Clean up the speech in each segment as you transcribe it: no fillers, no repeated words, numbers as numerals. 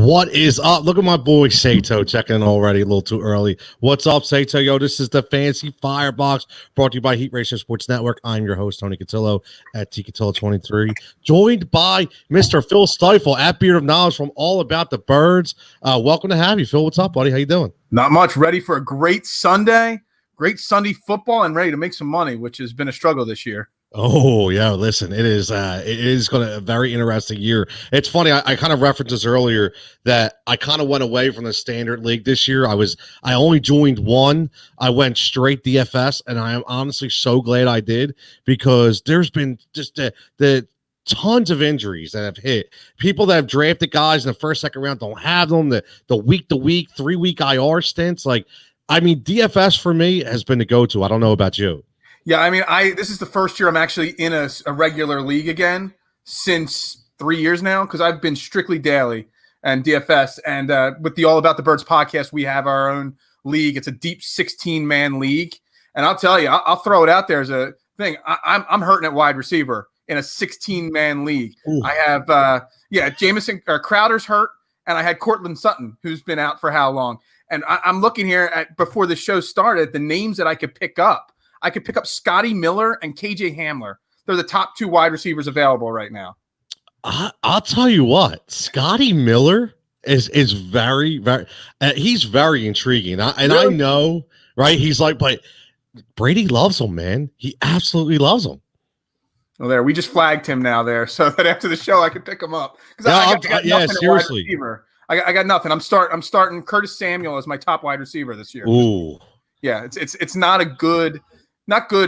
What is up? Look at my boy Sato checking in already a little too early. What's up, Sato? Yo, this is the Fancy Firebox brought to you by Heat Racing Sports Network. I'm your host, Tony Cotillo at TCotillo23, joined by Mr. Phil Stifle at Beard of Knowledge from All About the Birds. Welcome to have you, Phil. What's up, buddy? How you doing? Not much. Ready for a great Sunday football, and ready to make some money, which has been a struggle this year. Oh yeah, listen, it is going to a very interesting year. It's funny, I kind of referenced this earlier that I kind of went away from the standard league this year. I only joined one. I went straight DFS, and I am honestly so glad I did, because there's been just the tons of injuries that have hit. People that have drafted guys in the first, second round don't have them. The week to week, 3-week IR stints. Like, I mean, DFS for me has been the go-to. I don't know about you. Yeah, I mean, this is the first year I'm actually in a regular league again since 3 years now, because I've been strictly daily and DFS. And with the All About the Birds podcast, we have our own league. It's a deep 16-man league. And I'll tell you, I'll throw it out there as a thing. I'm hurting at wide receiver in a 16-man league. Ooh. I have, Jamison Crowder's hurt, and I had Cortland Sutton, who's been out for how long. And I'm looking here at, before the show started, the names that I could pick up. I could pick up Scotty Miller and KJ Hamler. They're the top two wide receivers available right now. I'll tell you what, Scotty Miller is very, very he's very intriguing. I know, right? He's like, but Brady loves him, man. He absolutely loves him. Well, there, we just flagged him now there, so that after the show I could pick him up. Yeah, seriously. I got nothing. I'm starting Curtis Samuel as my top wide receiver this year. Ooh. Yeah, it's not good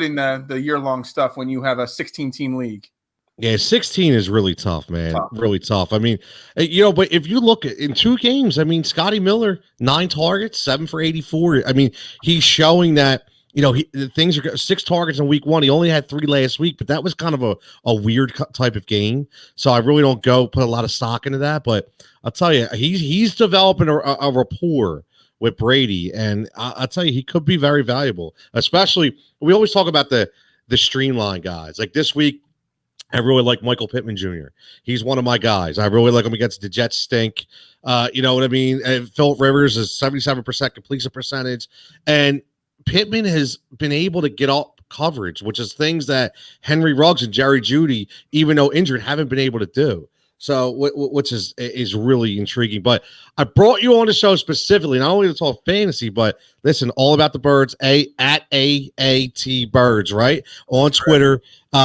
in the year-long stuff when you have a 16-team league. Yeah, 16 is really tough, man. Really tough. I mean, but if you look in 2 games, I mean, Scotty Miller, 9 targets, 7 for 84. I mean, he's showing that, things are 6 targets in week 1. He only had 3 last week, but that was kind of a weird type of game. So I really don't put a lot of stock into that. But I'll tell you, he's developing a rapport with Brady, and I'll tell you, he could be very valuable. Especially, we always talk about the streamline guys. Like this week, I really like Michael Pittman Jr. He's one of my guys. I really like him against the Jets stink. You know what I mean? And Phillip Rivers is 77% completion percentage, and Pittman has been able to get up coverage, which is things that Henry Ruggs and Jerry Jeudy, even though injured, haven't been able to do. So, which is really intriguing. But I brought you on the show specifically, not only to talk fantasy, but listen, All About the Birds, at AAT Birds, right? On Twitter.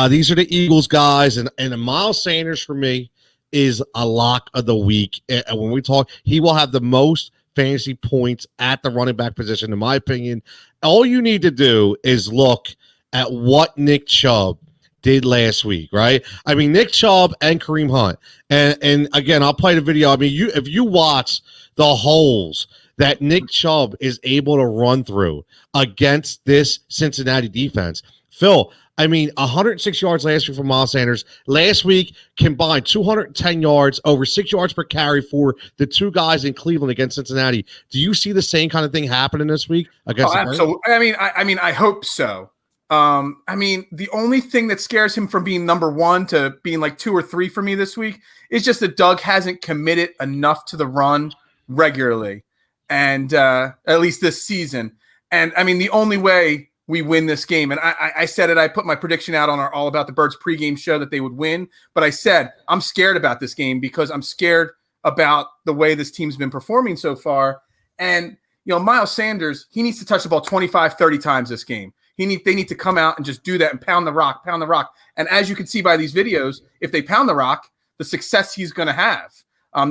These are the Eagles guys, and Miles Sanders for me is a lock of the week. And when we talk, he will have the most fantasy points at the running back position, in my opinion. All you need to do is look at what Nick Chubb did last week, right? I mean, Nick Chubb and Kareem Hunt. And again, I'll play the video. I mean, if you watch the holes that Nick Chubb is able to run through against this Cincinnati defense, Phil, I mean, 106 yards last week for Miles Sanders. Last week, combined 210 yards, over 6 yards per carry for the 2 guys in Cleveland against Cincinnati. Do you see the same kind of thing happening this week against the absolutely. I mean, I hope so. I mean, the only thing that scares him from being number 1 to being like 2 or 3 for me this week is just that Doug hasn't committed enough to the run regularly, and at least this season. And I mean, the only way we win this game, and I said it, I put my prediction out on our All About the Birds pregame show that they would win, but I said I'm scared about this game because I'm scared about the way this team's been performing so far. And Miles Sanders, he needs to touch the ball 25, 30 times this game. They need to come out and just do that and pound the rock. And as you can see by these videos, if they pound the rock, the success he's going to have.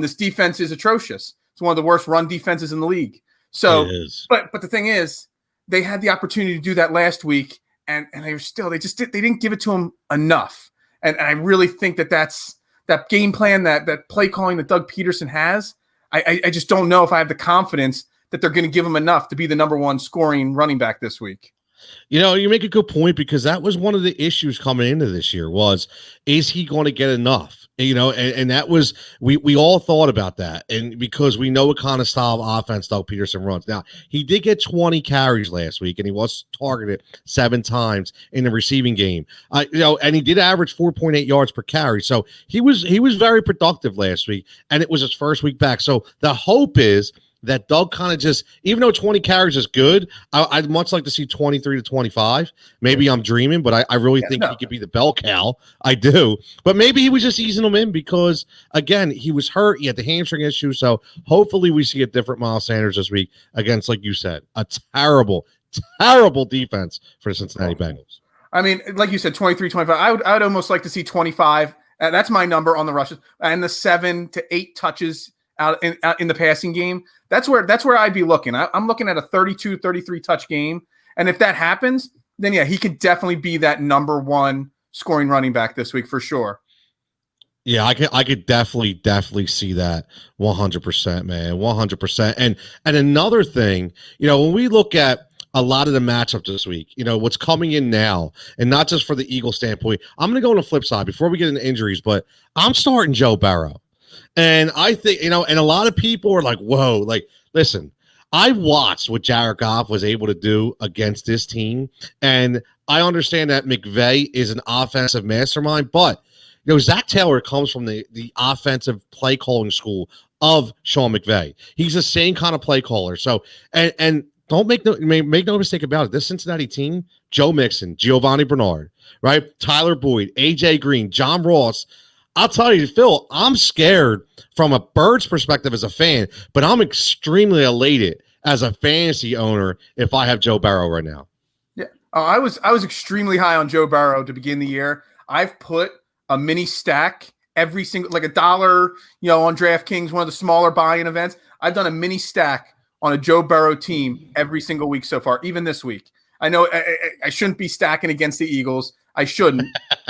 This defense is atrocious. It's one of the worst run defenses in the league. So, but the thing is, they had the opportunity to do that last week, and they didn't give it to him enough. And I really think that's that game plan, that play calling that Doug Peterson has. I just don't know if I have the confidence that they're going to give him enough to be the number 1 scoring running back this week. You make a good point, because that was one of the issues coming into this year is he going to get enough? And that was we all thought about that, and because we know what kind of style of offense Doug Peterson runs. Now he did get 20 carries last week, and he was targeted 7 times in the receiving game. And he did average 4.8 yards per carry, so he was very productive last week, and it was his first week back. So the hope is that Doug kind of just, even though 20 carries is good, I'd much like to see 23 to 25. Maybe I'm dreaming, but I really think he could be the bell cow. I do. But maybe he was just easing them in because, again, he was hurt. He had the hamstring issue. So hopefully we see a different Miles Sanders this week against, like you said, a terrible, terrible defense for the Cincinnati Bengals. I mean, like you said, 23, 25. I would almost like to see 25. That's my number on the rushes. And the 7 to 8 touches out in the passing game. That's where I'd be looking. I'm looking at a 32, 33 touch game. And if that happens, then yeah, he could definitely be that number 1 scoring running back this week for sure. Yeah, I could definitely see that 100%, man. 100%. And another thing, when we look at a lot of the matchups this week, what's coming in now, and not just for the Eagles standpoint, I'm going to go on the flip side before we get into injuries, but I'm starting Joe Burrow. And I think, and a lot of people are like, whoa, like, listen, I watched what Jared Goff was able to do against this team. And I understand that McVay is an offensive mastermind, but, Zach Taylor comes from the offensive play calling school of Sean McVay. He's the same kind of play caller. So, and don't make no mistake about it. This Cincinnati team, Joe Mixon, Giovanni Bernard, right? Tyler Boyd, AJ Green, John Ross. I'll tell you, Phil, I'm scared from a Birds perspective as a fan, but I'm extremely elated as a fantasy owner if I have Joe Burrow right now. Yeah, I was extremely high on Joe Burrow to begin the year. I've put a mini stack every single, like $1, on DraftKings, one of the smaller buy-in events. I've done a mini stack on a Joe Burrow team every single week so far, even this week. I know I shouldn't be stacking against the Eagles. I shouldn't,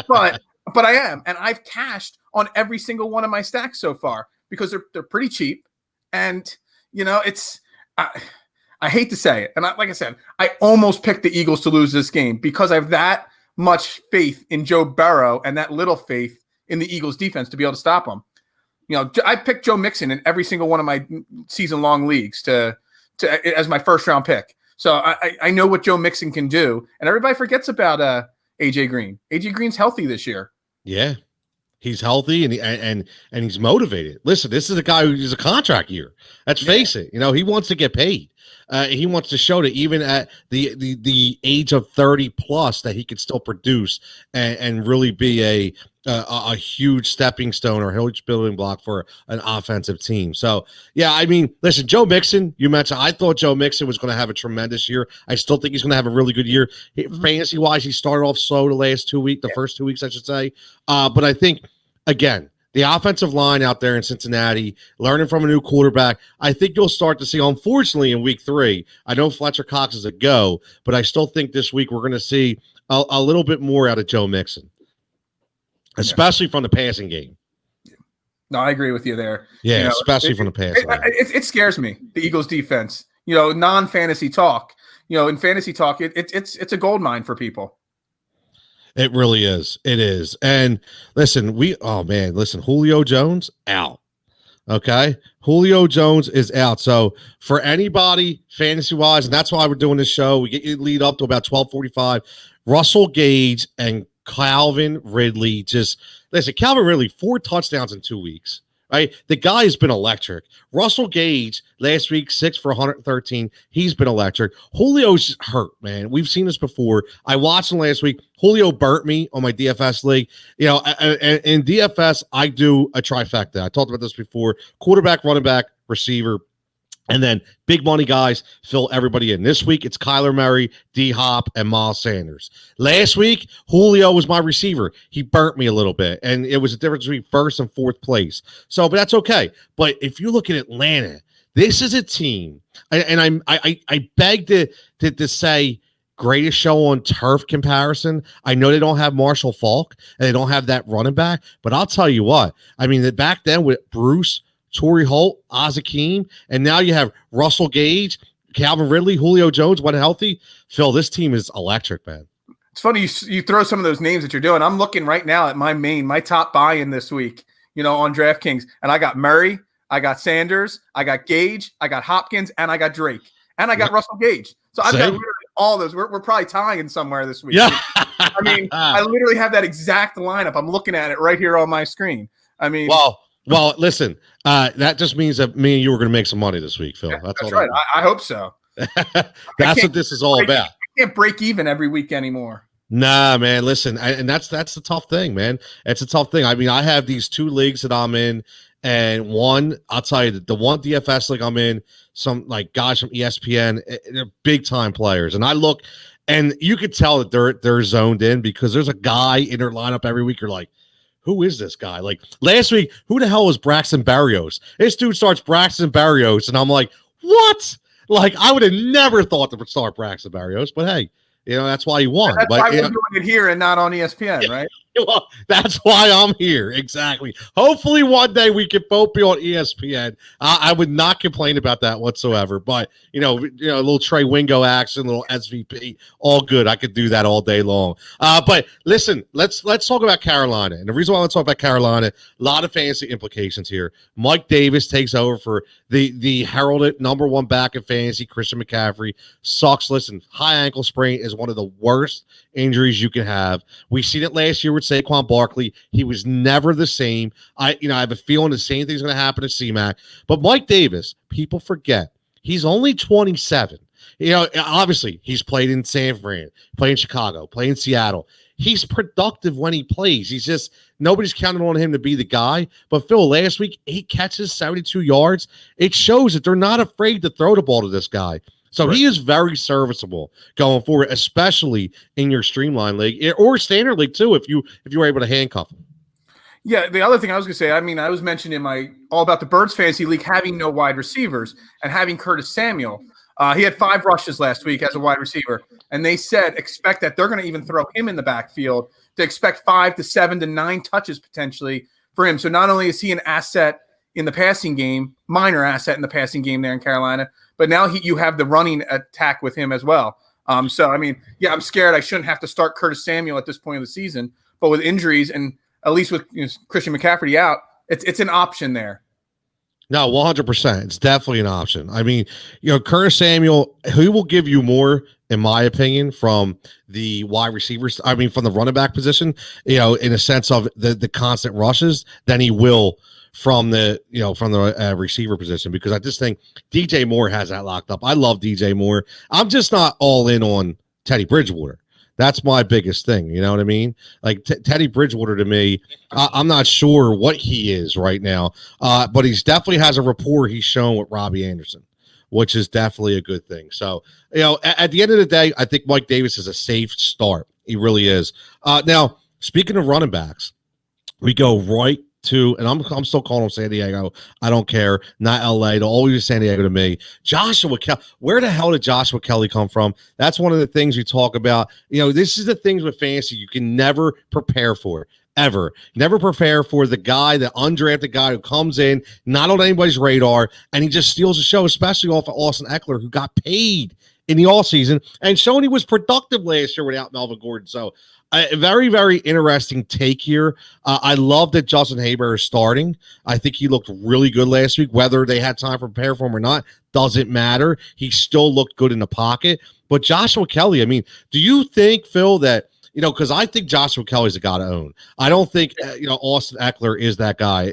but I am, and I've cashed on every single one of my stacks so far because they're pretty cheap, and it's I hate to say it, and like I said, I almost picked the Eagles to lose this game because I have that much faith in Joe Burrow and that little faith in the Eagles defense to be able to stop them. I picked Joe Mixon in every single one of my season-long leagues to as my first-round pick, so I know what Joe Mixon can do, and everybody forgets about AJ Green. AJ Green's healthy this year. Yeah, he's healthy and he's motivated. Listen, this is a guy who's a contract year. Let's face it. He wants to get paid. He wants to show that even at the age of 30 plus that he could still produce and really be a huge stepping stone or a huge building block for an offensive team. So, yeah, I mean, listen, Joe Mixon, you mentioned, I thought Joe Mixon was going to have a tremendous year. I still think he's going to have a really good year. Fantasy-wise, he started off slow the first 2 weeks, I should say. But I think, again, the offensive line out there in Cincinnati, learning from a new quarterback, I think you'll start to see, unfortunately, in week 3, I know Fletcher Cox is a go, but I still think this week we're going to see a little bit more out of Joe Mixon. Especially from the passing game. No, I agree with you there. Yeah, especially from the passing game. It scares me, the Eagles defense. Non-fantasy talk. In fantasy talk, it's a gold mine for people. It really is. It is. And listen, Julio Jones out. Okay? Julio Jones is out. So for anybody fantasy-wise, and that's why we're doing this show, we get you lead up to about 12:45. Russell Gage and Calvin Ridley, Calvin Ridley, 4 touchdowns in 2 weeks, right? The guy has been electric. Russell Gage, last week, 6 for 113. He's been electric. Julio's hurt, man. We've seen this before. I watched him last week. Julio burnt me on my DFS league. In DFS, I do a trifecta. I talked about this before. Quarterback, running back, receiver, and then big money guys fill everybody in. This week, it's Kyler Murray, D-Hop, and Miles Sanders. Last week, Julio was my receiver. He burnt me a little bit, and it was a difference between first and fourth place. So, but that's okay. But if you look at Atlanta, this is a team, and I beg to say greatest show on turf comparison. I know they don't have Marshall Faulk, and they don't have that running back, but I'll tell you what. I mean, back then with Bruce, Torrey Holt, Azakim, and now you have Russell Gage, Calvin Ridley, Julio Jones, when healthy. Phil, this team is electric, man. It's funny you throw some of those names that you're doing. I'm looking right now at my top buy-in this week, on DraftKings, and I got Murray, I got Sanders, I got Gage, I got Hopkins, and I got Drake, and I got Russell Gage. So I've got literally all those. We're probably tying somewhere this week. Yeah. I mean, I literally have that exact lineup. I'm looking at it right here on my screen. I mean, well, listen, that just means that me and you were going to make some money this week, Phil. Yeah, that's all right. I hope so. That's what this is all about. I can't break even every week anymore. Nah, man. Listen, and that's the tough thing, man. It's a tough thing. I mean, I have these 2 leagues that I'm in, and one, I'll tell you, the one DFS league I'm in, some like guys from ESPN, they're big time players, and I look, and you could tell that they're zoned in because there's a guy in their lineup every week. You're like, who is this guy? Like last week, who the hell was Braxton Berrios? This dude starts Braxton Berrios, and I'm like, what? Like, I would have never thought to start Braxton Berrios, but hey, that's why he won. That's but why we're doing it here and not on ESPN, right? Well, that's why I'm here. Exactly. Hopefully one day we can both be on ESPN. I would not complain about that whatsoever. But, a little Trey Wingo action, a little SVP, all good. I could do that all day long. But listen, let's talk about Carolina. And the reason why I want to talk about Carolina, a lot of fantasy implications here. Mike Davis takes over for the heralded number 1 back in fantasy, Christian McCaffrey. Sucks. Listen, high ankle sprain is one of the worst injuries you can have. We've seen it last year with Saquon Barkley. He was never the same. I have a feeling the same thing's going to happen to C-Mac. But Mike Davis, people forget, he's only 27. Obviously, he's played in San Fran, played in Chicago, played in Seattle. He's productive when he plays. He's just, nobody's counting on him to be the guy. But Phil, last week, 8 catches, 72 yards. It shows that they're not afraid to throw the ball to this guy. So he is very serviceable going forward, especially in your streamline league or standard league too, if you were able to handcuff him. Yeah, the other thing I was going to say, I mean, I was mentioned in my All About the Birds fantasy league having no wide receivers and having Curtis Samuel. He had 5 rushes last week as a wide receiver, and they said expect that they're going to even throw him in the backfield to expect 5 to 7 to 9 touches potentially for him. So not only is he an asset in the passing game, minor asset in the passing game there in Carolina, but now you have the running attack with him as well. So, I mean, yeah, I'm scared I shouldn't have to start Curtis Samuel at this point of the season, but with injuries and at least with Christian McCaffrey out, it's an option there. No, 100%. It's definitely an option. I mean, Curtis Samuel, he will give you more, in my opinion, from the wide receivers. I mean, from the running back position, in a sense of the constant rushes than he will from the receiver position, because I just think DJ Moore has that locked up. I love DJ Moore. I'm just not all in on Teddy Bridgewater. That's my biggest thing. You know what I mean? Like Teddy Bridgewater to me, I'm not sure what he is right now, but he's definitely has a rapport he's shown with Robbie Anderson, which is definitely a good thing. So, at the end of the day, I think Mike Davis is a safe start. He really is. Now, speaking of running backs, we go right to, and I'm still calling him San Diego. I don't care. Not LA. They'll always be San Diego to me. Joshua Kelly. Where the hell did Joshua Kelly come from? That's one of the things we talk about. This is the things with fantasy you can never prepare for. Ever. Never prepare for the guy, the undrafted guy who comes in, not on anybody's radar, and he just steals the show, especially off of Austin Eckler, who got paid in the offseason and showing he was productive last year without Melvin Gordon. So, a very, very interesting take here. I love that Justin Haber is starting. I think he looked really good last week. Whether they had time to prepare for him or not doesn't matter. He still looked good in the pocket. But Joshua Kelly, I mean, do you think, Phil, that, because I think Joshua Kelly's a guy to own. I don't think, Austin Eckler is that guy.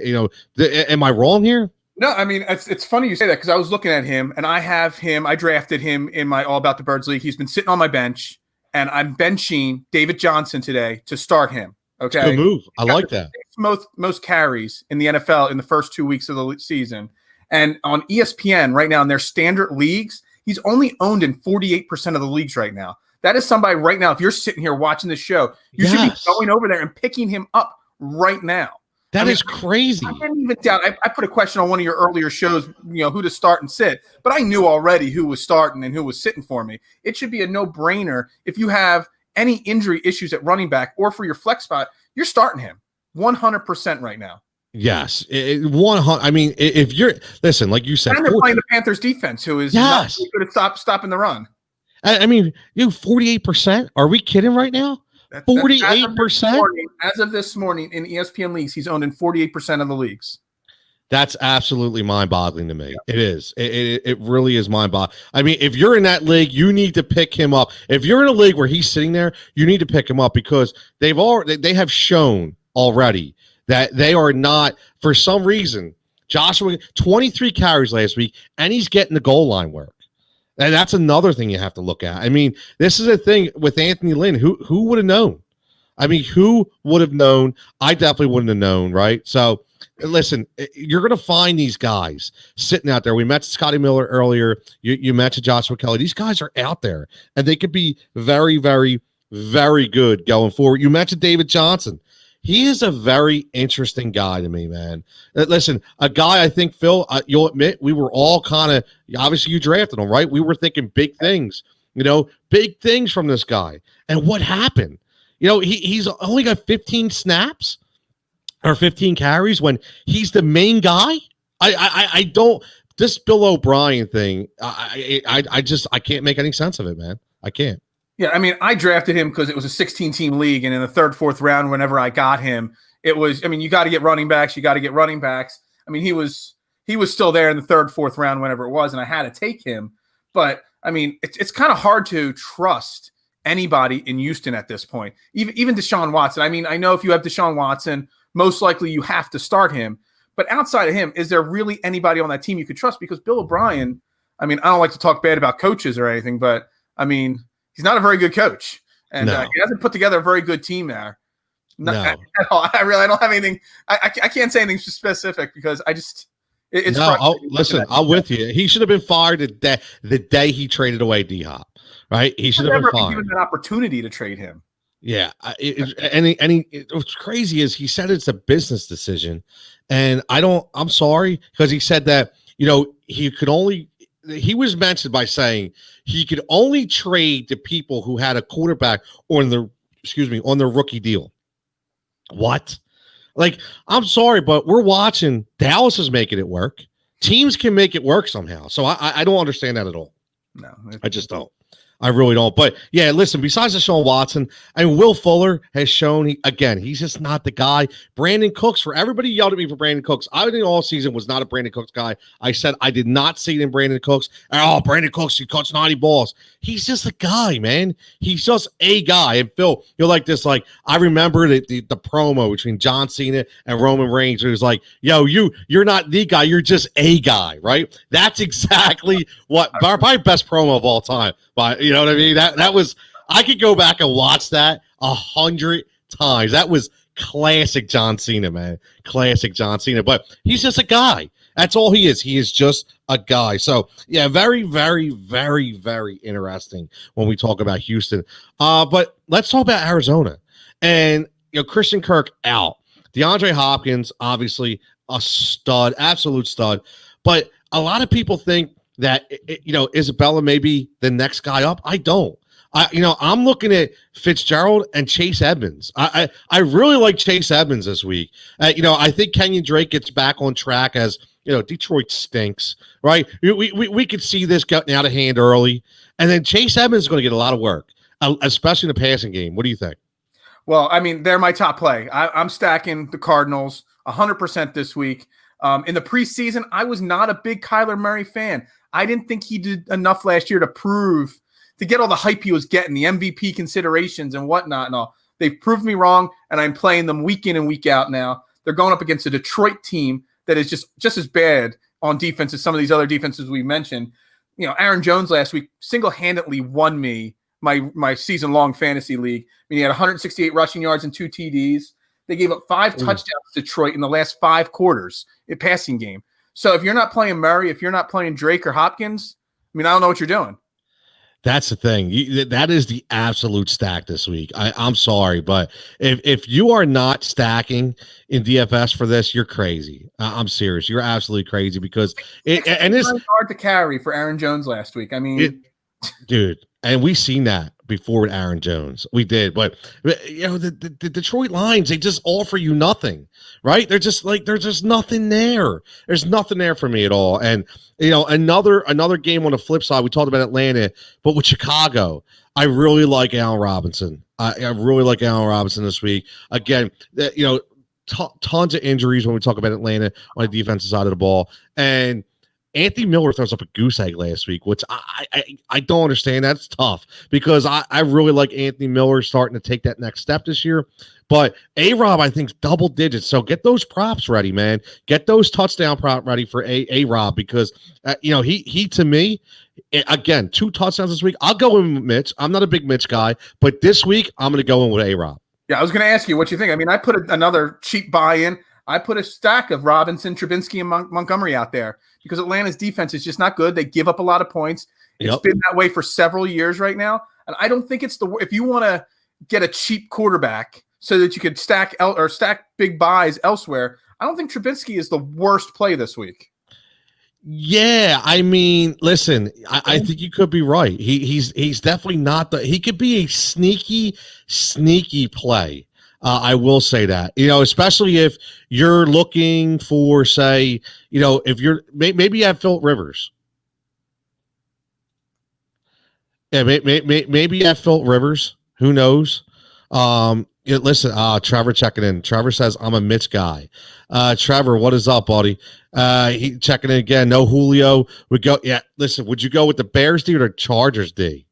Am I wrong here? No, I mean, it's funny you say that because I was looking at him, and I drafted him in my All About the Birds league. He's been sitting on my bench. And I'm benching David Johnson today to start him. Okay, good move. I like that. Most carries in the NFL in the first 2 weeks of the season, and on ESPN right now in their standard leagues, he's only owned in 48% of the leagues right now. That is somebody right now. If you're sitting here watching this show, you should be going over there and picking him up right now. That is crazy. I didn't even doubt. I put a question on one of your earlier shows, who to start and sit, but I knew already who was starting and who was sitting for me. It should be a no-brainer. If you have any injury issues at running back or for your flex spot, you're starting him 100% right now. Yes, 100. I mean, if you're listen, like you said, and they're playing the Panthers defense, who is not good at stopping the run. I mean, 48%. Are we kidding right now? 48%. As of this morning in ESPN leagues, he's owned in 48% of the leagues. That's absolutely mind-boggling to me. Yeah. It is. It really is mind-boggling. I mean, if you're in that league, you need to pick him up. If you're in a league where he's sitting there, you need to pick him up because they have shown already that they are not, for some reason, Joshua 23 carries last week, and he's getting the goal line work. And that's another thing you have to look at. I mean, this is a thing with Anthony Lynn. Who would have known? I mean, who would have known? I definitely wouldn't have known, right? So, listen, you're going to find these guys sitting out there. We met Scotty Miller earlier. You mentioned Joshua Kelly. These guys are out there, and they could be very, very, very good going forward. You mentioned David Johnson. He is a very interesting guy to me, man. Listen, a guy I think, Phil, you'll admit, we were all kind of, obviously you drafted him, right? We were thinking big things, big things from this guy. And what happened? He's only got 15 snaps or 15 carries when he's the main guy. I don't, this Bill O'Brien thing, I can't make any sense of it, man. I can't. Yeah, I mean, I drafted him because it was a 16-team league, and in the third, fourth round, whenever I got him, it was, I mean, you got to get running backs. I mean, he was still there in the third, fourth round, whenever it was, and I had to take him. But, I mean, it's kind of hard to trust anybody in Houston at this point, even Deshaun Watson. I mean, I know if you have Deshaun Watson, most likely you have to start him. But outside of him, is there really anybody on that team you could trust? Because Bill O'Brien, I mean, I don't like to talk bad about coaches or anything, but, I mean, he's not a very good coach, and he hasn't put together a very good team there. At all. I don't have anything. I can't say anything specific because I just it's. No, listen, I'm with you. He should have been fired the day he traded away D-Hop, right? He should have been fired. Given an opportunity to trade him. Yeah, what's crazy is he said it's a business decision, and I'm sorry because he said that he was mentioned by saying he could only trade to people who had a quarterback on their rookie deal. What? Like, I'm sorry, but we're watching. Dallas is making it work. Teams can make it work somehow. So I don't understand that at all. No, I just don't. I really don't. But yeah, listen, besides Deshaun Watson, and Will Fuller has shown he's just not the guy. Brandon Cooks, for everybody yelled at me for Brandon Cooks. I think all season was not a Brandon Cooks guy. I said I did not see it in Brandon Cooks. Oh, Brandon Cooks, he cuts 90 balls. He's just a guy, man. He's just a guy. And Phil, you're like this, like, I remember the promo between John Cena and Roman Reigns. It was like, yo, you're not the guy, you're just a guy, right? That's exactly what probably best promo of all time. But you know what I mean? That was, I could go back and watch that 100 times. That was classic John Cena, man. Classic John Cena. But he's just a guy. That's all he is. He is just a guy. So yeah, very, very, very, very interesting when we talk about Houston. But let's talk about Arizona. And Christian Kirk out. DeAndre Hopkins, obviously a stud, absolute stud. But a lot of people think that Isabella may be the next guy up. I don't. I'm looking at Fitzgerald and Chase Edmonds. I really like Chase Edmonds this week. I think Kenyon Drake gets back on track as Detroit stinks, right? We could see this getting out of hand early, and then Chase Edmonds is going to get a lot of work, especially in the passing game. What do you think? Well, I mean, they're my top play. I'm stacking the Cardinals 100% this week. In the preseason, I was not a big Kyler Murray fan. I didn't think he did enough last year to get all the hype he was getting, the MVP considerations and whatnot and all. They've proved me wrong, and I'm playing them week in and week out now. They're going up against a Detroit team that is just as bad on defense as some of these other defenses we mentioned. Aaron Jones last week single-handedly won me my season-long fantasy league. I mean, he had 168 rushing yards and 2 TDs. They gave up 5 touchdowns to Detroit in the last 5 quarters in passing game. So if you're not playing Murray, if you're not playing Drake or Hopkins, I mean, I don't know what you're doing. That's the thing. That is the absolute stack this week. I'm sorry, but if you are not stacking in DFS for this, you're crazy. I'm serious. You're absolutely crazy because it's hard to carry for Aaron Jones last week. I mean, dude. And we seen that before with Aaron Jones. We did, but the Detroit Lions, they just offer you nothing, right? They're just like there's just nothing there. There's nothing there for me at all. And another game on the flip side, we talked about Atlanta, but with Chicago, I really like Allen Robinson. I really like Allen Robinson this week. Again, tons of injuries when we talk about Atlanta on the defensive side of the ball, and Anthony Miller throws up a goose egg last week, which I don't understand. That's tough because I really like Anthony Miller starting to take that next step this year. But A-Rob, I think, double digits. So get those props ready, man. Get those touchdown prop ready for A-Rob because, he to me, again, 2 touchdowns this week. I'll go in with Mitch. I'm not a big Mitch guy, but this week I'm going to go in with A-Rob. Yeah, I was going to ask you what you think. I mean, I put another cheap buy-in. I put a stack of Robinson, Trubinsky, and Montgomery out there because Atlanta's defense is just not good. They give up a lot of points. It's been that way for several years right now. And I don't think it's if you want to get a cheap quarterback so that you could stack big buys elsewhere, I don't think Trubinsky is the worst play this week. Yeah, I mean, listen, I think you could be right. He's definitely not he could be a sneaky play. I will say that, especially if you're looking for, say, if you're maybe you have Philip Rivers. Yeah, maybe you have Philip Rivers. Who knows? Listen, Trevor checking in. Trevor says, I'm a Mitch guy. Trevor, what is up, buddy? He checking in again. No Julio. Listen, would you go with the Bears D or the Chargers D?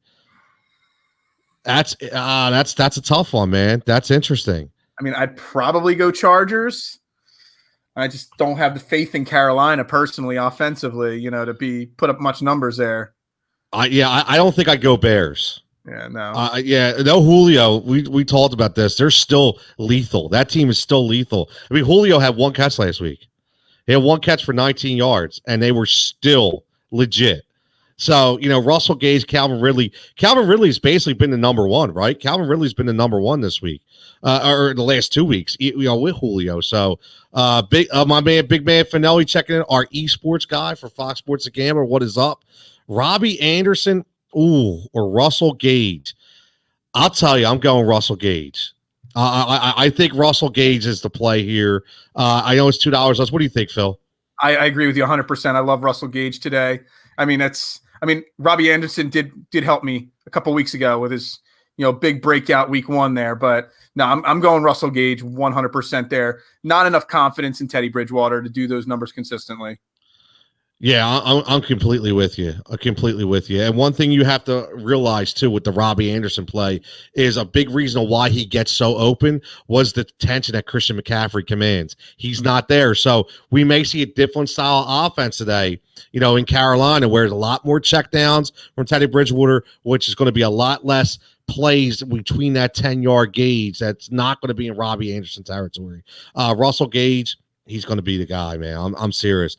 That's a tough one, man. That's interesting. I mean, I'd probably go Chargers. I just don't have the faith in Carolina personally, offensively, to put up much numbers there. I don't think I'd go Bears. Yeah, no. No Julio. We talked about this. They're still lethal. That team is still lethal. I mean, Julio had 1 catch last week. He had 1 catch for 19 yards, and they were still legit. So, Russell Gage, Calvin Ridley. Calvin Ridley's basically been the number one, right? Calvin Ridley's been the number one this week, or the last 2 weeks, with Julio. So, my man, big man Finelli checking in, our esports guy for Fox Sports The Gambler. What is up? Robbie Anderson, or Russell Gage. I'll tell you, I'm going Russell Gage. I think Russell Gage is the play here. I know it's $2 less. What do you think, Phil? I agree with you 100%. I love Russell Gage today. I mean, Robbie Anderson did help me a couple weeks ago with his, big breakout week 1 there. But no, I'm going Russell Gage 100% there. Not enough confidence in Teddy Bridgewater to do those numbers consistently. Yeah, I'm completely with you. And one thing you have to realize, too, with the Robbie Anderson play is a big reason why he gets so open was the tension that Christian McCaffrey commands. He's not there. So we may see a different style of offense today, in Carolina, where there's a lot more checkdowns from Teddy Bridgewater, which is going to be a lot less plays between that 10-yard gauge. That's not going to be in Robbie Anderson territory. Russell Gage, he's going to be the guy, man. I'm serious.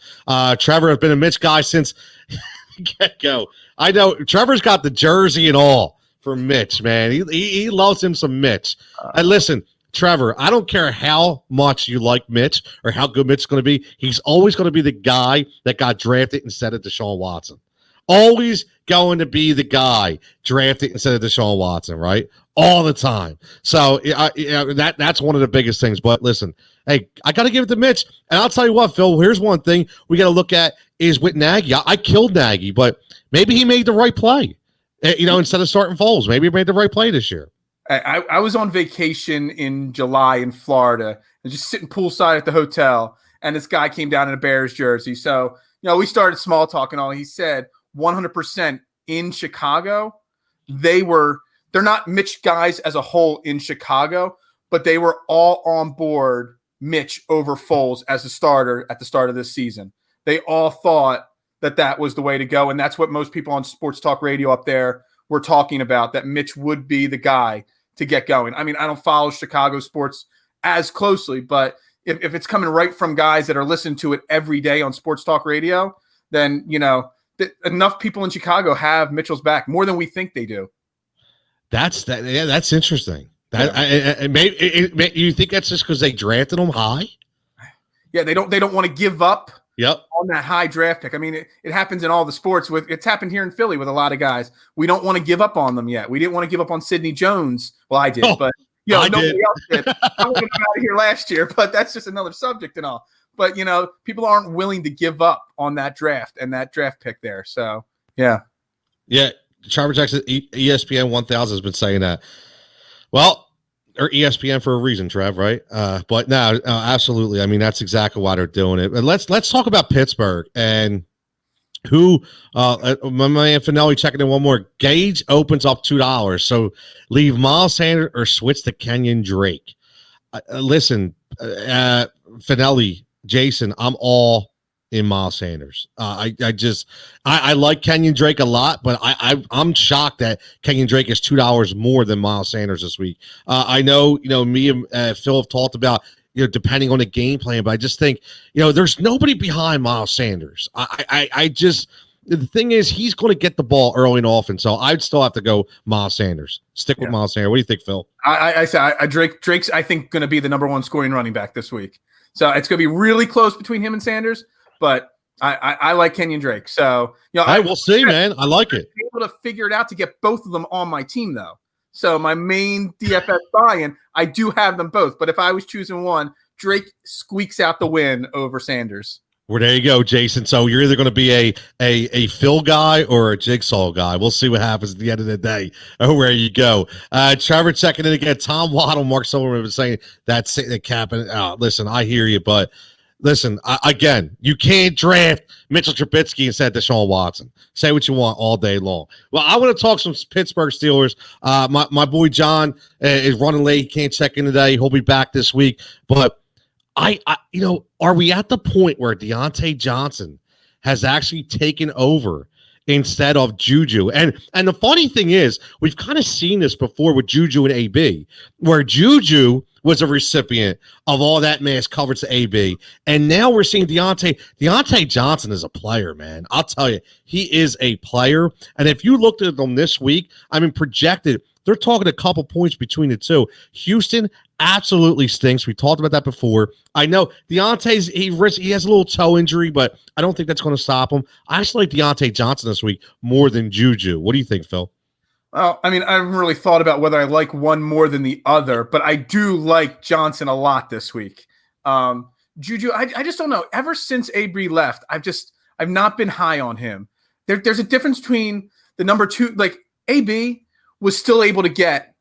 Trevor has been a Mitch guy since get-go. I know Trevor's got the jersey and all for Mitch, man. He loves him some Mitch. And listen, Trevor, I don't care how much you like Mitch or how good Mitch is going to be. He's always going to be the guy that got drafted instead of Deshaun Watson. Always going to be the guy drafted instead of Deshaun Watson, right? All the time. So that's one of the biggest things. But listen, hey, I got to give it to Mitch. And I'll tell you what, Phil, here's one thing we got to look at is with Nagy. I killed Nagy, but maybe he made the right play. Instead of starting Foles, maybe he made the right play this year. I was on vacation in July in Florida and just sitting poolside at the hotel, and this guy came down in a Bears jersey. So, we started small talk and all. He said 100% in Chicago, they're not Mitch guys as a whole in Chicago, but they were all on board Mitch over Foles as a starter at the start of this season. They all thought that was the way to go, and that's what most people on Sports Talk Radio up there were talking about, that Mitch would be the guy to get going. I mean, I don't follow Chicago sports as closely, but if it's coming right from guys that are listening to it every day on Sports Talk Radio, then, enough people in Chicago have Mitchell's back, more than we think they do. That's interesting. Maybe you think that's just because they drafted him high? Yeah, they don't want to give up Yep. on that high draft pick. I mean, it happens in all the sports. It's happened here in Philly with a lot of guys. We don't want to give up on them yet. We didn't want to give up on Sidney Jones. Well, I did, but nobody else did. I wanted him out of here last year, but that's just another subject and all. But people aren't willing to give up on that draft and that draft pick there. So yeah. Trevor Jackson, ESPN 1000 has been saying that. Well, or ESPN for a reason, Trev, right? But no, absolutely. I mean, that's exactly why they're doing it. And let's talk about Pittsburgh and who. My man Finelli checking in one more. Gage opens up $2, so leave Miles Sanders or switch to Kenyon Drake. Listen, Finelli, Jason, I'm all in Miles Sanders. I like Kenyon Drake a lot, but I'm shocked that Kenyon Drake is $2 more than Miles Sanders this week. I know, me and Phil have talked about, depending on the game plan, but I just think, there's nobody behind Miles Sanders. The thing is, he's going to get the ball early and often, so I'd still have to go Miles Sanders. Stick with Miles Sanders. What do you think, Phil? Drake's, I think, going to be the number one scoring running back this week. So it's going to be really close between him and Sanders. But I like Kenyon Drake. So, we'll see, man. I like it. I'm able to figure it out to get both of them on my team, though. So my main DFS buy-in, I do have them both. But if I was choosing one, Drake squeaks out the win over Sanders. Well, there you go, Jason. So you're either going to be a Phil guy or a Jigsaw guy. We'll see what happens at the end of the day. Oh, where you go. Trevor checking in again. Tom Waddle, Mark Silverman was saying that's the cap. Listen, I hear you, but listen, again, you can't draft Mitchell Trubisky instead of Deshaun Watson. Say what you want all day long. Well, I want to talk some Pittsburgh Steelers. My boy John is running late. He can't check in today. He'll be back this week. But are we at the point where Deontay Johnson has actually taken over instead of Juju? And the funny thing is, we've kind of seen this before with Juju and AB, where Juju was a recipient of all that mass coverage to AB, and now we're seeing Deontay Johnson is a player, man. I'll tell you, he is a player. And if you looked at them this week, I mean, projected, they're talking a couple points between the two. Houston absolutely stinks. We talked about that before. I know Deontay's he has a little toe injury, but I don't think that's going to stop him. I actually like Deontay Johnson this week more than Juju. What do you think, Phil? Well, I mean, I haven't really thought about whether I like one more than the other, but I do like Johnson a lot this week. Juju, I just don't know. Ever since AB left, I've not been high on him. There's a difference between the number two, like AB was still able to get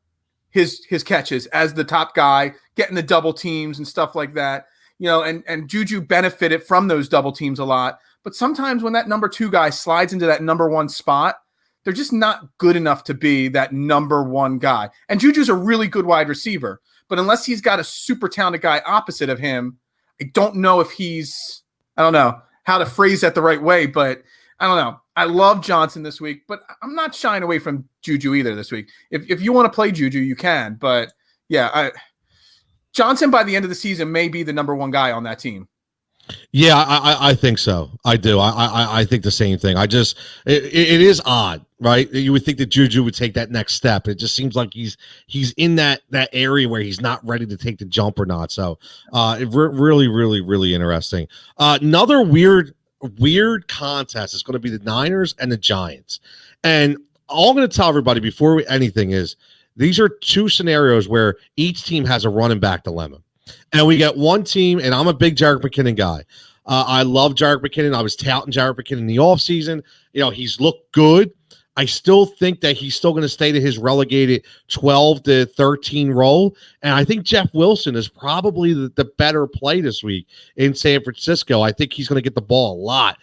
his catches as the top guy, getting the double teams and stuff like that, and Juju benefited from those double teams a lot. But sometimes when that number two guy slides into that number one spot, they're just not good enough to be that number one guy. And Juju's a really good wide receiver, but unless he's got a super talented guy opposite of him, I don't know if I don't know how to phrase that the right way, but I don't know. I love Johnson this week, but I'm not shying away from Juju either this week. If you want to play Juju, you can. But yeah, Johnson by the end of the season may be the number one guy on that team. Yeah, I think so. I do. I think the same thing. It is odd, right? You would think that Juju would take that next step. It just seems like he's in that area where he's not ready to take the jump or not. So really, really, really interesting. Another weird contest is going to be the Niners and the Giants. And all I'm going to tell everybody before anything is these are two scenarios where each team has a running back dilemma. And we got one team, and I'm a big Jerick McKinnon guy. I love Jerick McKinnon. I was touting Jerick McKinnon in the offseason. He's looked good. I still think that he's still going to stay to his relegated 12 to 13 role. And I think Jeff Wilson is probably the better play this week in San Francisco. I think he's going to get the ball a lot.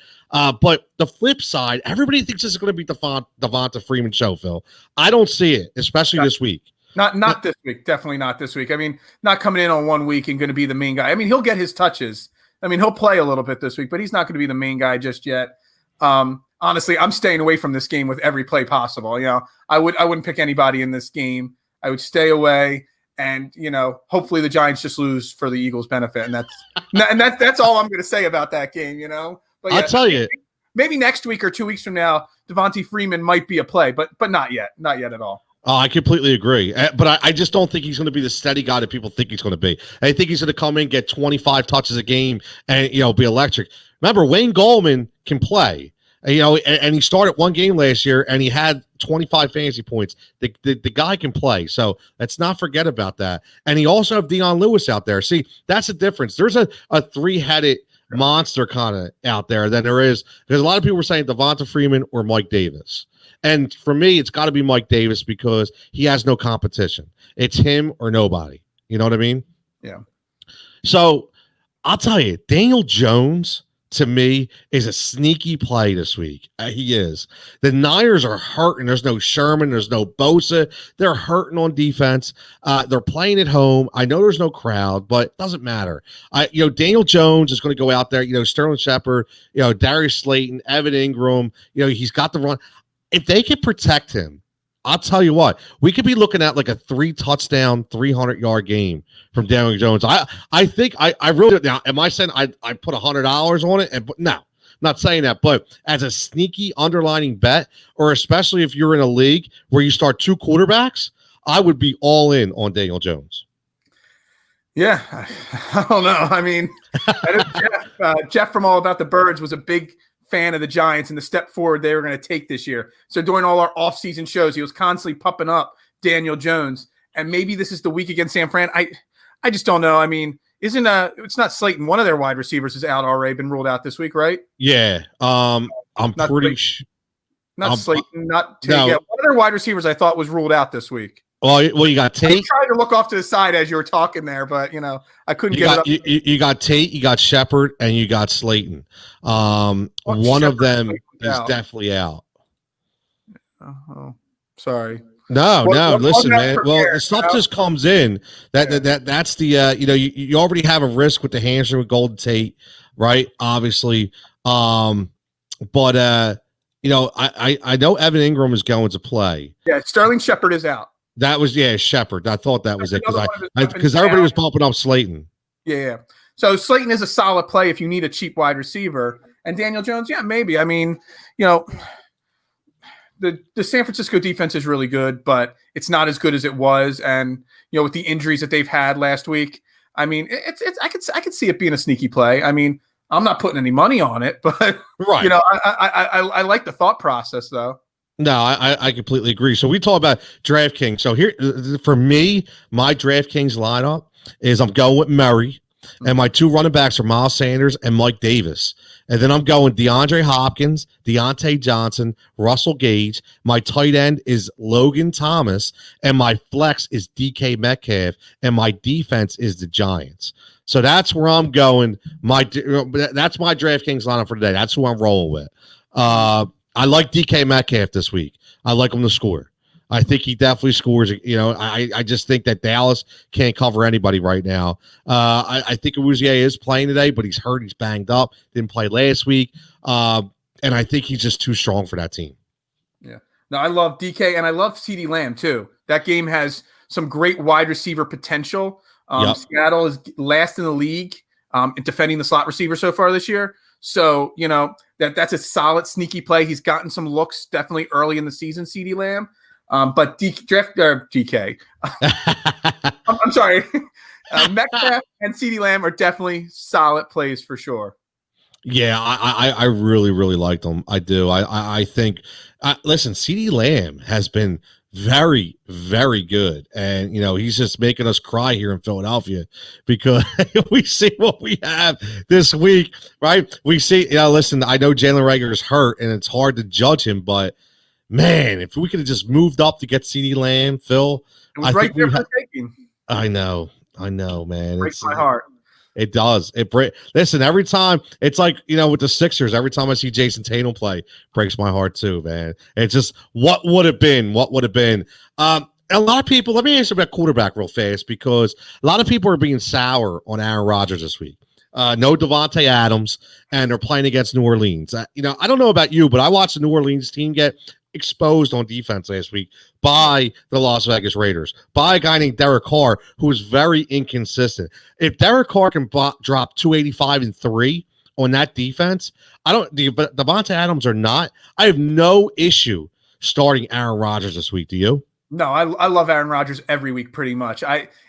But the flip side, everybody thinks this is going to be Devonta Freeman show, Phil. I don't see it, especially this week. Not this week. Definitely not this week. I mean, not coming in on 1 week and going to be the main guy. I mean, he'll get his touches. I mean, he'll play a little bit this week, but he's not going to be the main guy just yet. Honestly, I'm staying away from this game with every play possible. I wouldn't pick anybody in this game. I would stay away, and hopefully the Giants just lose for the Eagles' benefit, and that's all I'm going to say about that game. But yeah, I'll tell you, maybe next week or 2 weeks from now, Devonta Freeman might be a play, but not yet at all. Oh, I completely agree. But I just don't think he's going to be the steady guy that people think he's going to be. I think he's going to come in, get 25 touches a game, and be electric. Remember, Wayne Gallman can play. And he started one game last year, and he had 25 fantasy points. The guy can play, so let's not forget about that. And he also have Dion Lewis out there. See, that's the difference. There's a three-headed monster kind of out there than there is, because a lot of people were saying Devonta Freeman or Mike Davis. And for me, it's got to be Mike Davis because he has no competition. It's him or nobody. You know what I mean? Yeah. So I'll tell you, Daniel Jones, to me, is a sneaky play this week. He is. The Niners are hurting. There's no Sherman. There's no Bosa. They're hurting on defense. They're playing at home. I know there's no crowd, but it doesn't matter. Daniel Jones is going to go out there. Sterling Shepard, Darius Slayton, Evan Ingram. He's got the run. If they can protect him, I'll tell you what, we could be looking at like a 3-touchdown, 300-yard game from Daniel Jones. I think I really, now, am I saying I put $100 on it? No, I'm not saying that. But as a sneaky underlining bet, or especially if you're in a league where you start two quarterbacks, I would be all in on Daniel Jones. Yeah, I don't know. I mean, Jeff from All About the Birds was a big fan of the Giants and the step forward they were going to take this year. So during all our off-season shows, he was constantly pumping up Daniel Jones. And maybe this is the week against San Fran. I just don't know. I mean, it's not Slayton. One of their wide receivers is out already, been ruled out this week, right? Yeah. I'm pretty sure. Not Slayton, not Tate. No. Yeah, one of their wide receivers I thought was ruled out this week. Well, you got Tate. I tried to look off to the side as you were talking there, but I couldn't get it up. You got Tate, you got Shepard, and you got Slayton. One of them is definitely out. Oh, sorry. No. Listen, man. Well, the stuff just comes in. That's the you already have a risk with the hamstring with Golden Tate, right? Obviously, but I know Evan Ingram is going to play. Yeah, Sterling Shepard is out. That was Shepard. I thought that was it because everybody was pumping up Slayton. Yeah. So Slayton is a solid play if you need a cheap wide receiver, and Daniel Jones, yeah, maybe. I mean, the San Francisco defense is really good, but it's not as good as it was, and with the injuries that they've had last week, I mean, I could see it being a sneaky play. I mean, I'm not putting any money on it, but right. I like the thought process though. No, I completely agree. So we talk about DraftKings. So here, for me, my DraftKings lineup is I'm going with Murray, and my two running backs are Miles Sanders and Mike Davis. And then I'm going DeAndre Hopkins, Deontay Johnson, Russell Gage. My tight end is Logan Thomas, and my flex is DK Metcalf, and my defense is the Giants. So that's where I'm going. That's my DraftKings lineup for today. That's who I'm rolling with. I like DK Metcalf this week. I like him to score. I think he definitely scores. I just think that Dallas can't cover anybody right now. I think Awuzie is playing today, but he's hurt. He's banged up. Didn't play last week. And I think he's just too strong for that team. Yeah. No, I love DK, and I love CeeDee Lamb too. That game has some great wide receiver potential. Seattle is last in the league in defending the slot receiver so far this year. So, that's a solid sneaky play. He's gotten some looks definitely early in the season, CeeDee Lamb. But DK. I'm sorry. Metcalf and CeeDee Lamb are definitely solid plays for sure. Yeah, I really, really like them. I do. I think, listen, CeeDee Lamb has been very, very good. And, he's just making us cry here in Philadelphia because we see what we have this week, right? We see, listen, I know Jalen Reagor is hurt and it's hard to judge him, but man, if we could have just moved up to get CeeDee Lamb, Phil, it was right there for taking. I know, man. It breaks my heart. It does. Listen, every time it's like, with the Sixers, every time I see Jason Tatum play, breaks my heart too, man. It's just what would have been. A lot of people, let me ask you about quarterback real fast because a lot of people are being sour on Aaron Rodgers this week. No Devontae Adams, and they're playing against New Orleans. I don't know about you, but I watched the New Orleans team get exposed on defense last week by the Las Vegas Raiders, by a guy named Derek Carr, who is very inconsistent. If Derek Carr can drop 285 and 3 on that defense, but Devontae Adams or not, I have no issue starting Aaron Rodgers this week. Do you? No, I love Aaron Rodgers every week pretty much.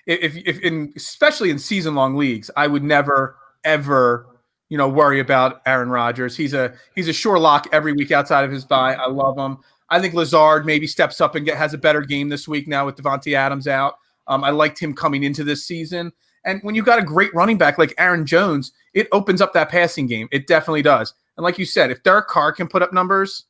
If in especially in season long leagues, I would never ever worry about Aaron Rodgers. He's a sure lock every week outside of his bye. I love him. I think Lazard maybe steps up and has a better game this week now with Devontae Adams out. I liked him coming into this season. And when you got a great running back like Aaron Jones, it opens up that passing game. It definitely does. And like you said, if Derek Carr can put up numbers,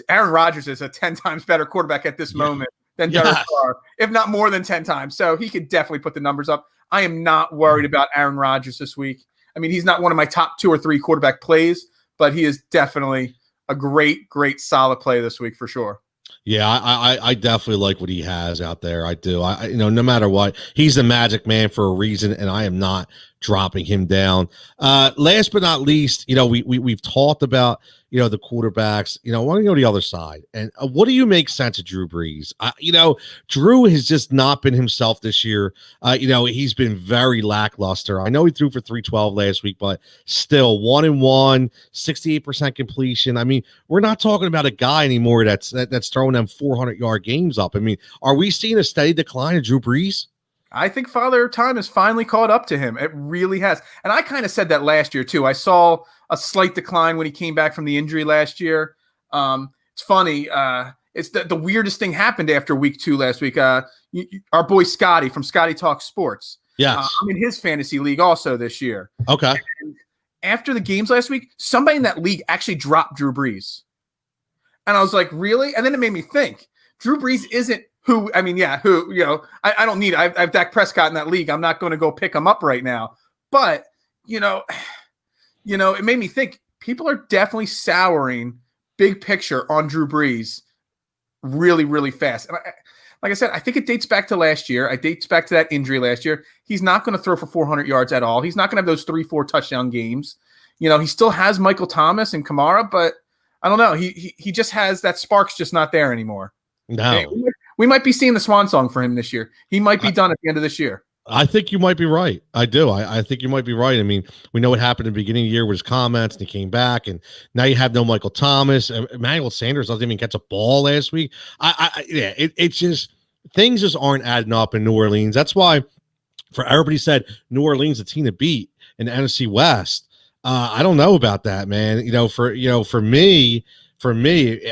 Aaron Rodgers is a 10 times better quarterback at this moment than Derek Carr, if not more than 10 times. So he could definitely put the numbers up. I am not worried about Aaron Rodgers this week. I mean, he's not one of my top 2 or 3 quarterback plays, but he is definitely a great, great, solid play this week for sure. Yeah, I definitely like what he has out there. I do. No matter what, he's the magic man for a reason, and I am not dropping him down. Last but not least, we've talked about the quarterbacks. I want to go to the other side. And what do you make sense of Drew Brees? Drew has just not been himself this year. He's been very lackluster. I know he threw for 312 last week, but still 1-1, 68% completion. I mean, we're not talking about a guy anymore that's throwing them 400-yard games up. I mean, are we seeing a steady decline of Drew Brees? I think Father Time has finally caught up to him. It really has. And I kind of said that last year, too. I saw a slight decline when he came back from the injury last year. It's funny. It's the weirdest thing happened after week 2 last week. Our boy Scotty from Scotty Talk Sports. Yes. I'm in his fantasy league also this year. Okay. And after the games last week, somebody in that league actually dropped Drew Brees. And I was like, really? And then it made me think. Drew Brees isn't who, I don't need, I have Dak Prescott in that league. I'm not going to go pick him up right now. But, it made me think people are definitely souring big picture on Drew Brees really, really fast. And like I said, I think it dates back to last year. It dates back to that injury last year. He's not going to throw for 400 yards at all. He's not going to have those 3-4 touchdown games. He still has Michael Thomas and Kamara, but I don't know. He just has that spark's just not there anymore. No. We might be seeing the swan song for him this year. He might be done at the end of this year. I think you might be right. I do. I think you might be right. I mean, we know what happened at the beginning of the year with his comments, and he came back, and now you have no Michael Thomas. Emmanuel Sanders doesn't even catch a ball last week. It's just things just aren't adding up in New Orleans. That's why, for everybody said New Orleans a team to beat in the NFC West. I don't know about that, man. For me,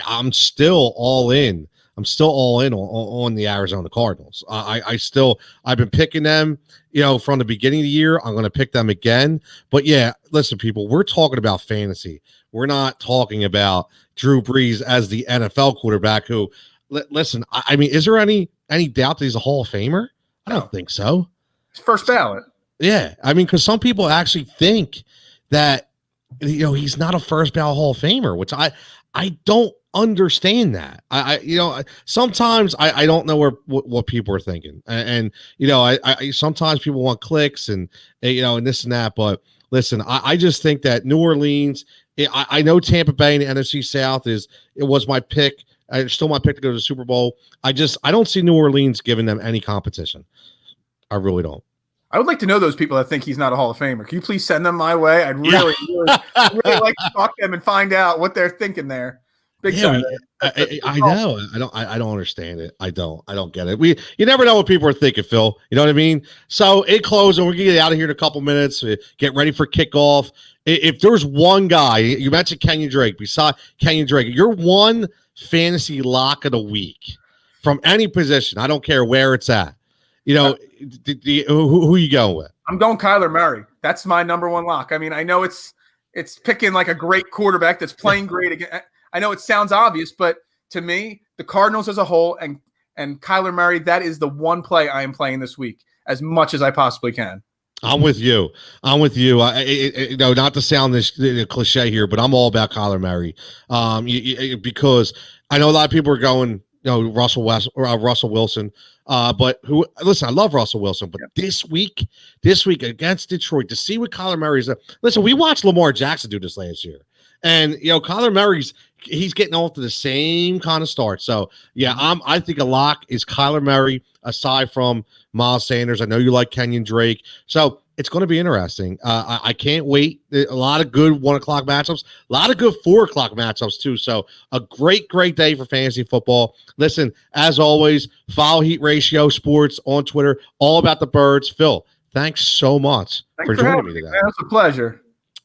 I'm still all in. I'm still all in on the Arizona Cardinals. I've been picking them, from the beginning of the year. I'm going to pick them again. But yeah, listen, people, we're talking about fantasy. We're not talking about Drew Brees as the NFL quarterback who, listen, I mean, is there any doubt that he's a Hall of Famer? I don't think so. First ballot. Yeah. I mean, because some people actually think that, he's not a first ballot Hall of Famer, which I don't understand that. Sometimes I don't know what people are thinking, and I sometimes people want clicks and and this and that. But listen, I just think that New Orleans. I know Tampa Bay in the NFC South was my pick. It's still my pick to go to the Super Bowl. I don't see New Orleans giving them any competition. I really don't. I would like to know those people that think he's not a Hall of Famer. Can you please send them my way? I'd really like to talk to them and find out what they're thinking there. Big time. I know. I don't understand it. I don't get it. You never know what people are thinking, Phil. You know what I mean? So it closed, and we're gonna get out of here in a couple minutes. Get ready for kickoff. If there's one guy, you mentioned Kenyon Drake. Besides Kenyon Drake, you're one fantasy lock of the week from any position. I don't care where it's at. Who you going with? I'm going Kyler Murray. That's my number one lock. I mean, I know it's picking like a great quarterback that's playing great again. I know it sounds obvious, but to me, the Cardinals as a whole and Kyler Murray, that is the one play I am playing this week as much as I possibly can. I'm with you. Not to sound this cliche here, but I'm all about Kyler Murray because I know a lot of people are going, Russell Wilson. But listen, I love Russell Wilson, but this week against Detroit, to see what Kyler Murray's listen, we watched Lamar Jackson do this last year. And Kyler Murray's he's getting off to the same kind of start. So yeah, I think a lock is Kyler Murray, aside from Miles Sanders. I know you like Kenyon Drake. So It's going to be interesting. I can't wait. A lot of good 1 o'clock matchups, a lot of good 4 o'clock matchups too. So a great day for fantasy football. Listen, as always, follow Heat Ratio Sports on Twitter, all about the birds. Phil, thanks so much for joining me today. Man, it's a pleasure.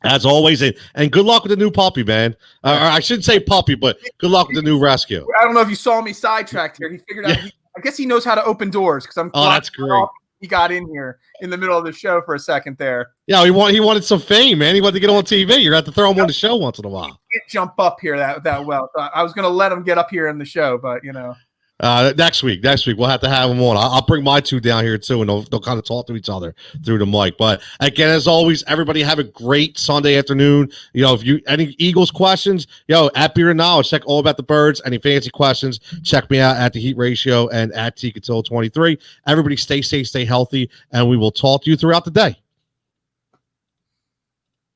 As always, and good luck with the new puppy, man. Or I shouldn't say puppy, but good luck with the new rescue. I don't know if you saw me sidetracked here. He figured out. I guess he knows how to open doors because I'm. Oh, that's great. He got in here in the middle of the show for a second there. Yeah, he wanted some fame, man. He wanted to get on TV. You're going to have to throw him on the show once in a while. He can't jump up here that well. So I was going to let him get up here in the show, but you know. Next week we'll have to have him on. I'll bring my two down here too, and they'll kind of talk to each other through the mic. But again, as always, everybody have a great Sunday afternoon. You know, if you any Eagles questions, at Beer and Knowledge, check all about the birds. Any fancy questions, check me out at the Heat Ratio and at TCatil23. Everybody stay safe, stay healthy, and we will talk to you throughout the day.